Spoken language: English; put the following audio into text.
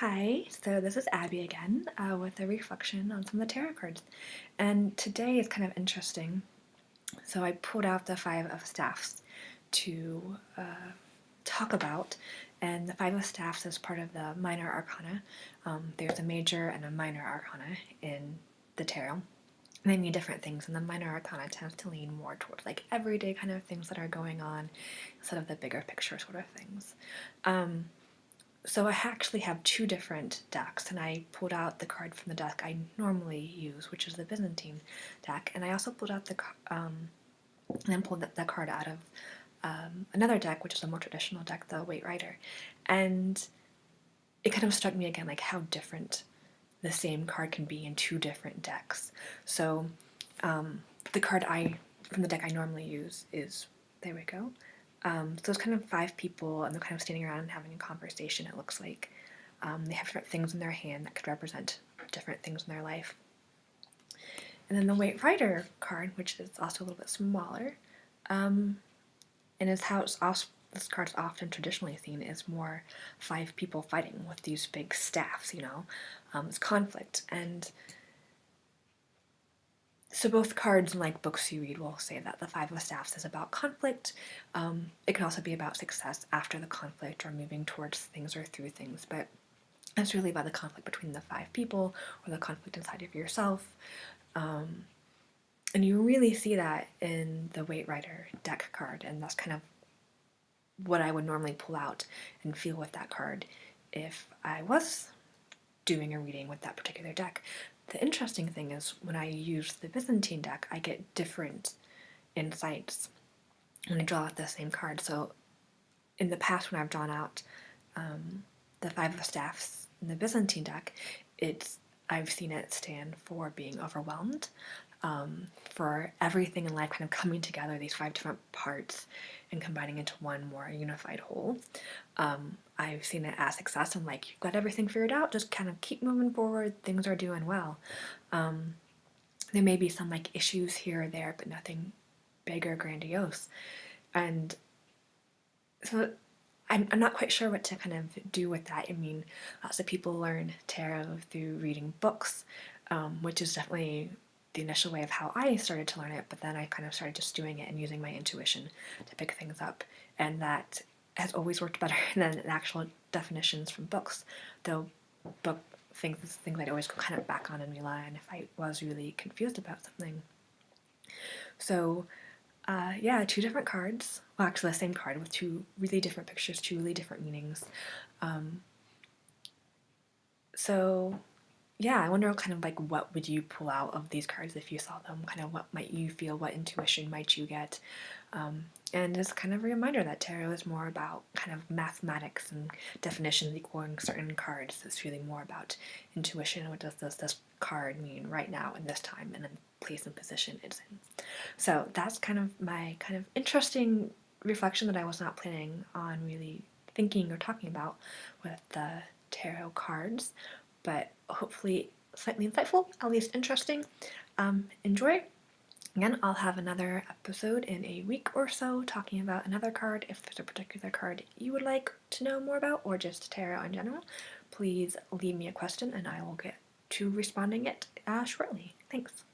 Hi, so this is Abby again with a reflection on some of the tarot cards. And today is kind of interesting. So I pulled out the Five of Staffs to talk about, and the Five of Staffs is part of the Minor Arcana. There's a major and a minor arcana in the tarot. They mean different things, and the minor arcana tends to lean more towards like everyday kind of things that are going on instead of the bigger picture sort of things. So I actually have two different decks, and I pulled out the card from the deck I normally use, which is the Byzantine deck, and I also pulled out and then pulled that card out of another deck, which is a more traditional deck, the Waite Rider, and it kind of struck me again like how different the same card can be in two different decks. So the card from the deck I normally use is, there we go. So it's kind of five people, and they're kind of standing around and having a conversation. It looks like they have different things in their hand that could represent different things in their life. And then the Waite Rider card, which is also a little bit smaller, and is how this card's often traditionally seen, is more five people fighting with these big staffs. It's conflict. And so both cards and like books you read will say that the Five of Staffs is about conflict. It can also be about success after the conflict or moving towards things or through things, but it's really about the conflict between the five people or the conflict inside of yourself. And you really see that in the Waite Rider deck card, and that's kind of what I would normally pull out and feel with that card if I was doing a reading with that particular deck. The interesting thing is when I use the Byzantine deck, I get different insights when I draw out the same card. So in the past, when I've drawn out the Five of Staffs in the Byzantine deck, I've seen it stand for being overwhelmed, for everything in life kind of coming together, these five different parts, and combining into one more unified whole. I've seen it as success. I'm like, you've got everything figured out, just kind of keep moving forward, things are doing well. There may be some like issues here or there, but nothing big or grandiose. And so I'm not quite sure what to kind of do with that. I mean, lots of people learn tarot through reading books, which is definitely the initial way of how I started to learn it, but then I kind of started just doing it and using my intuition to pick things up, and that has always worked better than the actual definitions from books, though book things I'd always go kind of back on and rely on if I was really confused about something. So yeah, two different cards. Well, actually, the same card with two really different pictures, two really different meanings. So yeah, I wonder kind of like what would you pull out of these cards if you saw them? Kind of what might you feel? What intuition might you get? And it's kind of a reminder that tarot is more about kind of mathematics and definitions equaling certain cards. It's really more about intuition. What does this card mean right now in this time and in place and position it's in? So that's kind of my kind of interesting reflection that I was not planning on really thinking or talking about with the tarot cards, but hopefully slightly insightful, at least interesting. Enjoy. Again, I'll have another episode in a week or so talking about another card. If there's a particular card you would like to know more about, or just tarot in general, please leave me a question and I will get to responding it shortly. Thanks.